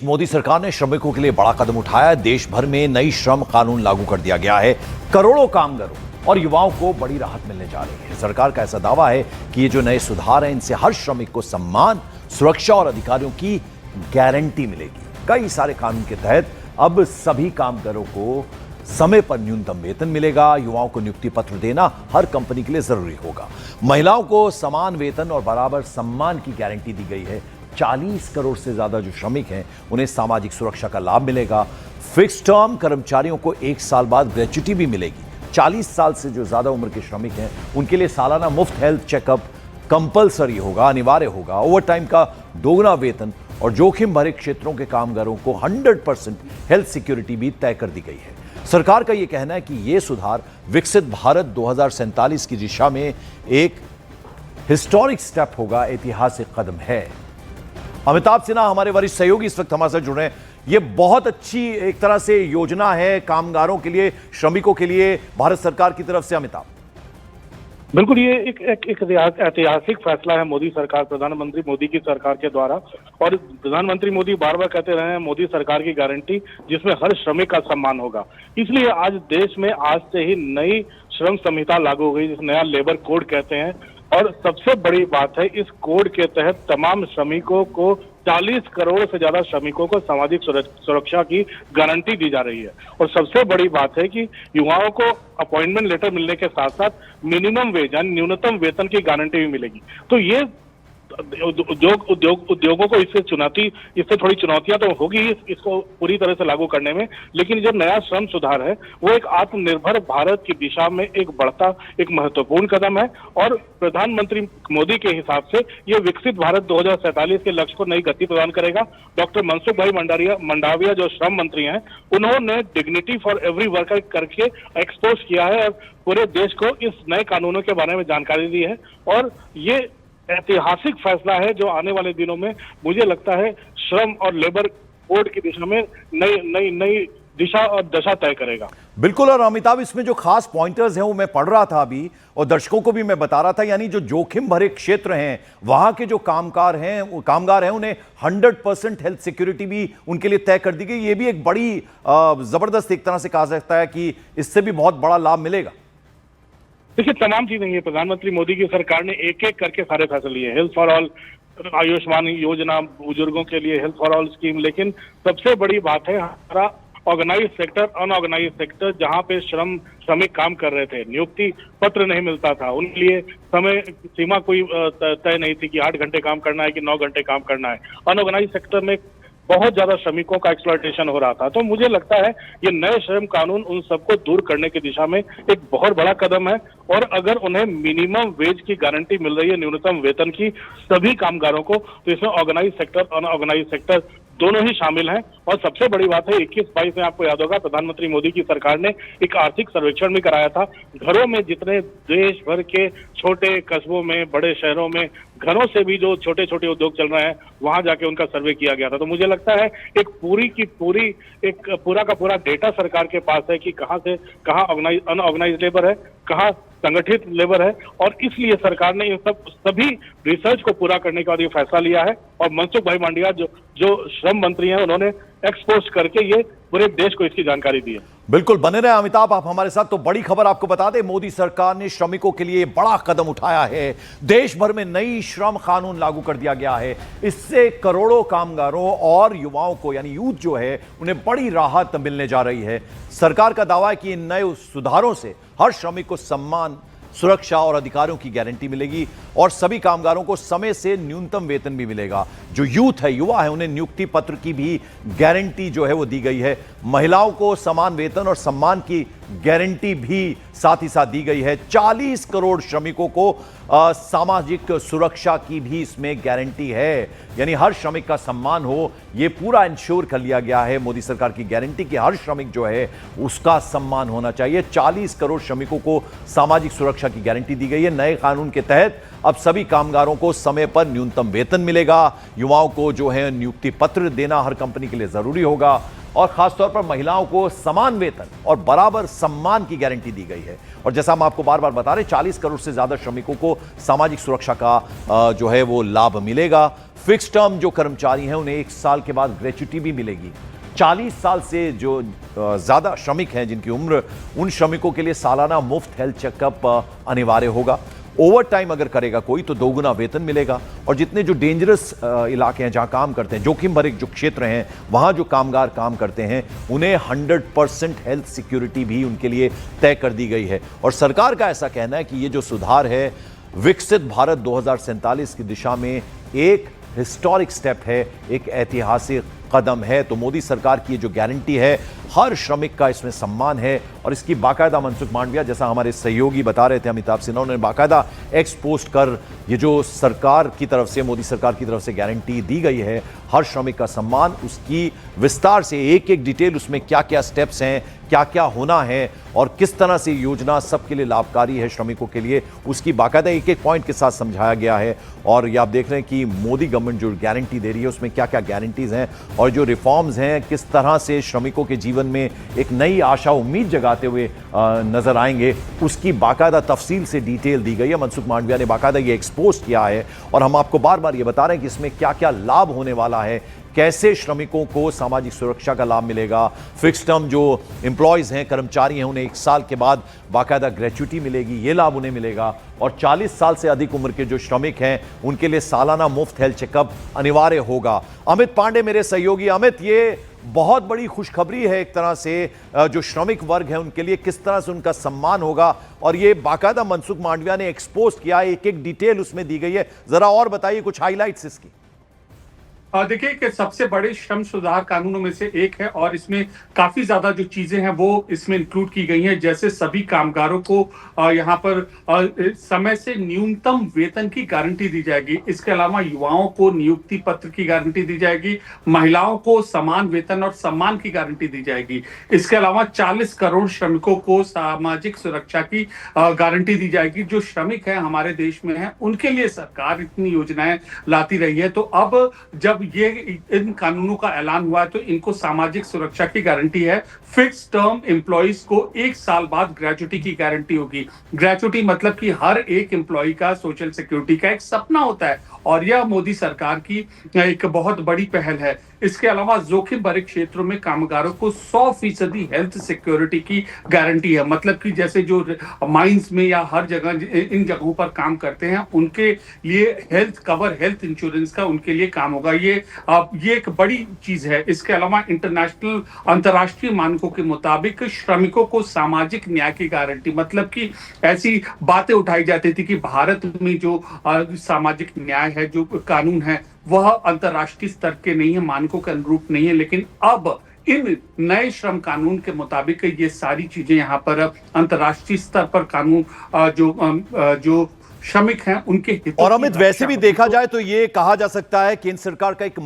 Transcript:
मोदी सरकार ने श्रमिकों के लिए बड़ा कदम उठाया है। देश भर में नई श्रम कानून लागू कर दिया गया है। करोड़ों कामगारों और युवाओं को बड़ी राहत मिलने जा रही है। सरकार का ऐसा दावा है कि ये जो नए सुधार हैं, इनसे हर श्रमिक को सम्मान, सुरक्षा और अधिकारियों की गारंटी मिलेगी। कई सारे कानून के तहत अब सभी कामगारों को समय पर न्यूनतम वेतन मिलेगा। युवाओं को नियुक्ति पत्र देना हर कंपनी के लिए जरूरी होगा। महिलाओं को समान वेतन और बराबर सम्मान की गारंटी दी गई है। 40 करोड़ से ज्यादा जो श्रमिक हैं, उन्हें सामाजिक सुरक्षा का लाभ मिलेगा। फिक्स टर्म कर्मचारियों को 1 साल बाद ग्रेच्युटी भी मिलेगी। 40 साल से जो ज्यादा उम्र के श्रमिक हैं, उनके लिए सालाना मुफ्त हेल्थ चेकअप कंपलसरी होगा, अनिवार्य होगा। ओवरटाइम का दोगुना वेतन और जोखिम भरे क्षेत्रों के कामगारों को 100% हेल्थ सिक्योरिटी भी तय कर दी गई है। सरकार का यह कहना है कि यह सुधार विकसित भारत 2047 की दिशा में एक हिस्टोरिक स्टेप होगा, ऐतिहासिक कदम है। अमिताभ सिन्हा हमारे वरिष्ठ सहयोगी इस वक्त हमारे साथ जुड़ रहे हैं। ये बहुत अच्छी एक तरह से योजना है कामगारों के लिए, श्रमिकों के लिए भारत सरकार की तरफ से। अमिताभ, बिल्कुल, ये एक ऐतिहासिक फैसला है मोदी सरकार, प्रधानमंत्री मोदी की सरकार के द्वारा। और प्रधानमंत्री मोदी बार बार कहते रहे हैं मोदी सरकार की गारंटी, जिसमें हर श्रमिक का सम्मान होगा। इसलिए आज देश में आज से ही नई श्रम संहिता लागू हो गई, जिसे नया लेबर कोड कहते हैं। और सबसे बड़ी बात है, इस कोड के तहत तमाम श्रमिकों को 40 करोड़ से ज्यादा श्रमिकों को सामाजिक सुरक्षा की गारंटी दी जा रही है। और सबसे बड़ी बात है कि युवाओं को अपॉइंटमेंट लेटर मिलने के साथ साथ मिनिमम वेज यानी न्यूनतम वेतन की गारंटी भी मिलेगी। तो ये उद्योगों को इससे थोड़ी चुनौतियां तो होगी इसको पूरी तरह से लागू करने में, लेकिन जो नया श्रम सुधार है वो एक आत्मनिर्भर भारत की दिशा में एक बढ़ता एक महत्वपूर्ण कदम है। और प्रधानमंत्री मोदी के हिसाब से ये विकसित भारत 2047 के लक्ष्य को नई गति प्रदान करेगा। डॉक्टर मनसुख भाई मंडाविया जो श्रम मंत्री हैं, उन्होंने डिग्निटी फॉर एवरी वर्कर करके एक्सपोज किया है और पूरे देश को इस नए कानूनों के बारे में जानकारी दी है। और ये ऐतिहासिक फैसला है जो आने वाले दिनों में मुझे लगता है श्रम और लेबर कोड की दिशा में नई दिशा और दशा तय करेगा। बिल्कुल। और अमिताभ, इसमें जो खास पॉइंटर्स हैं वो मैं पढ़ रहा था अभी और दर्शकों को भी मैं बता रहा था, यानी जो जोखिम भरे क्षेत्र हैं वहां के जो कामगार हैं उन्हें 100% हेल्थ सिक्योरिटी भी उनके लिए तय कर दी गई। ये भी एक बड़ी जबरदस्त एक तरह से कहा सकता है कि इससे भी बहुत बड़ा लाभ मिलेगा। देखिए, तमाम चीजें ये प्रधानमंत्री मोदी की सरकार ने एक एक करके सारे फैसले लिए। हेल्थ फॉर ऑल, आयुष्मान योजना, बुजुर्गों के लिए हेल्थ फॉर ऑल स्कीम। लेकिन सबसे बड़ी बात है हमारा ऑर्गेनाइज सेक्टर, अनऑर्गेनाइज सेक्टर, जहां पे श्रमिक काम कर रहे थे, नियुक्ति पत्र नहीं मिलता था, उनके लिए समय सीमा कोई तय नहीं थी कि 8 घंटे काम करना है कि 9 घंटे काम करना है। अनऑर्गेनाइज सेक्टर में बहुत ज्यादा श्रमिकों का एक्सप्लॉयटेशन हो रहा था। तो मुझे लगता है ये नए श्रम कानून उन सबको दूर करने की दिशा में एक बहुत बड़ा कदम है। और अगर उन्हें मिनिमम वेज की गारंटी मिल रही है, न्यूनतम वेतन की, सभी कामगारों को, तो इसमें ऑर्गेनाइज सेक्टर, अनऑर्गेनाइज सेक्टर दोनों ही शामिल हैं। और सबसे बड़ी बात है, 21-22 में आपको याद होगा प्रधानमंत्री मोदी की सरकार ने एक आर्थिक सर्वेक्षण भी कराया था। घरों में जितने देश भर के छोटे कस्बों में, बड़े शहरों में घरों से भी जो छोटे छोटे उद्योग चल रहे हैं, वहां जाके उनका सर्वे किया गया था। तो मुझे लगता है एक पूरा का पूरा डेटा सरकार के पास है कि कहां से कहां अनऑर्गेनाइज लेबर है, कहां संगठित लेबर है। और इसलिए सरकार ने इन सभी रिसर्च को पूरा करने के बाद ये फैसला लिया है। और मनसुख भाई मांडविया जो श्रम मंत्री हैं, उन्होंने एक्सपोज करके ये पूरे देश को इसकी जानकारी दी है। बिल्कुल, बने रहे अमिताभ आप हमारे साथ। तो बड़ी खबर आपको बता दें, मोदी सरकार ने श्रमिकों के लिए बड़ा कदम उठाया है। देश भर में नई श्रम कानून लागू कर दिया गया है। इससे करोड़ों कामगारों और युवाओं को, यानी यूथ जो है, उन्हें बड़ी राहत मिलने जा रही है। सरकार का दावा है कि इन नए सुधारों से हर श्रमिक को सम्मान, सुरक्षा और अधिकारों की गारंटी मिलेगी और सभी कामगारों को समय से न्यूनतम वेतन भी मिलेगा। जो यूथ है, युवा है, उन्हें नियुक्ति पत्र की भी गारंटी जो है वो दी गई है। महिलाओं को समान वेतन और सम्मान की गारंटी भी साथ ही साथ दी गई है। 40 करोड़ श्रमिकों को सामाजिक सुरक्षा की भी इसमें गारंटी है, यानी हर श्रमिक का सम्मान हो, यह पूरा इंश्योर कर लिया गया है मोदी सरकार की गारंटी कि हर श्रमिक जो है उसका सम्मान होना चाहिए। 40 करोड़ श्रमिकों को सामाजिक सुरक्षा की गारंटी दी गई है। नए कानून के तहत अब सभी कामगारों को समय पर न्यूनतम वेतन मिलेगा। युवाओं को जो है नियुक्ति पत्र देना हर कंपनी के लिए जरूरी होगा और खासतौर पर महिलाओं को समान वेतन और बराबर सम्मान की गारंटी दी गई है। और जैसा हम आपको बार बार बता रहे, 40 करोड़ से ज्यादा श्रमिकों को सामाजिक सुरक्षा का जो है वो लाभ मिलेगा। फिक्स टर्म जो कर्मचारी हैं उन्हें 1 साल के बाद ग्रेच्युटी भी मिलेगी। 40 साल से जो ज्यादा श्रमिक हैं जिनकी उम्र, उन श्रमिकों के लिए सालाना मुफ्त हेल्थ चेकअप अनिवार्य होगा। ओवर टाइम अगर करेगा कोई तो 2 गुना वेतन मिलेगा। और जितने जो डेंजरस इलाके हैं जहां काम करते हैं, जोखिम भरे जो क्षेत्र हैं, वहां जो कामगार काम करते हैं उन्हें 100% हेल्थ सिक्योरिटी भी उनके लिए तय कर दी गई है। और सरकार का ऐसा कहना है कि ये जो सुधार है विकसित भारत 2047 की दिशा में एक हिस्टोरिक स्टेप है, एक ऐतिहासिक कदम है। तो मोदी सरकार की ये जो गारंटी है, हर श्रमिक का इसमें सम्मान है। और इसकी बाकायदा मनसुख मांडविया, जैसा हमारे सहयोगी बता रहे थे अमिताभ सिन्हा, उन्होंने बाकायदा एक्स पोस्ट कर ये जो सरकार की तरफ से, मोदी सरकार की तरफ से गारंटी दी गई है हर श्रमिक का सम्मान, उसकी विस्तार से एक एक डिटेल, उसमें क्या क्या स्टेप्स हैं, क्या क्या होना है और किस तरह से योजना सबके लिए लाभकारी है श्रमिकों के लिए, उसकी बाकायदा एक एक पॉइंट के साथ समझाया गया है। और ये आप देख रहे हैं कि मोदी गवर्नमेंट जो गारंटी दे रही है उसमें क्या क्या गारंटीज हैं और जो रिफॉर्म्स हैं किस तरह से श्रमिकों के जीवन में एक नई आशा, उम्मीद जगाते हुए नजर आएंगे, उसकी बाकायदा तफसील से डिटेल दी गई है। मनसुख मांडविया ने बाकायदा ये एक्सपोज किया है और हम आपको बार बार ये बता रहे हैं कि इसमें क्या क्या लाभ होने वाला है, कैसे श्रमिकों को सामाजिक सुरक्षा का लाभ मिलेगा। फिक्स टर्म जो एम्प्लॉयज हैं, कर्मचारी हैं, उन्हें 1 साल के बाद बाकायदा ग्रेच्युटी मिलेगी, ये लाभ उन्हें मिलेगा। और 40 साल से अधिक उम्र के जो श्रमिक हैं उनके लिए सालाना मुफ्त हेल्थ चेकअप अनिवार्य होगा। अमित पांडे मेरे सहयोगी। अमित, ये बहुत बड़ी खुशखबरी है एक तरह से, जो श्रमिक वर्ग है उनके लिए किस तरह से उनका सम्मान होगा, और ये बाकायदा मनसुख मांडविया ने एक्सपोज किया, एक एक डिटेल उसमें दी गई है। जरा और बताइए कुछ हाइलाइट्स इसकी। देखिए कि सबसे बड़े श्रम सुधार कानूनों में से एक है और इसमें काफी ज्यादा जो चीजें हैं वो इसमें इंक्लूड की गई हैं। जैसे सभी कामगारों को यहाँ पर समय से न्यूनतम वेतन की गारंटी दी जाएगी। इसके अलावा युवाओं को नियुक्ति पत्र की गारंटी दी जाएगी, महिलाओं को समान वेतन और सम्मान की गारंटी दी जाएगी। इसके अलावा 40 करोड़ श्रमिकों को सामाजिक सुरक्षा की गारंटी दी जाएगी। जो श्रमिक है हमारे देश में है उनके लिए सरकार इतनी योजनाएं लाती रही है। तो अब जब ये इन कानूनों का ऐलान हुआ है तो इनको सामाजिक सुरक्षा की गारंटी है। फिक्स टर्म एम्प्लॉइज को 1 साल बाद ग्रेच्युटी की गारंटी होगी। ग्रेच्युटी मतलब कि हर एक एम्प्लॉय का सोशल सिक्योरिटी का एक सपना होता है और यह मोदी सरकार की एक बहुत बड़ी पहल है। इसके अलावा जोखिम भरे क्षेत्रों में कामगारों को 100% हेल्थ सिक्योरिटी की गारंटी है। मतलब कि जैसे जो माइंस में या हर जगह इन जगहों पर काम करते हैं उनके लिए हेल्थ कवर, हेल्थ इंश्योरेंस का उनके लिए काम होगा। ये एक बड़ी चीज है। इसके अलावा इंटरनेशनल, अंतर्राष्ट्रीय मानकों के मुताबिक श्रमिकों को सामाजिक न्याय की गारंटी, मतलब कि ऐसी बातें उठाई जाती थी कि भारत में जो सामाजिक न्याय है, जो कानून है, वह अंतर्राष्ट्रीय स्तर के नहीं है, मानकों के अनुरूप नहीं है। लेकिन अब इन नए श्रम कानून के मुताबिक ये सारी चीजें यहाँ पर अंतर्राष्ट्रीय स्तर पर कानून जो श्रमिक हैं उनके हितों और अमित, वैसे भी देखा जाए तो ये कहा जा सकता है केंद्र सरकार का एक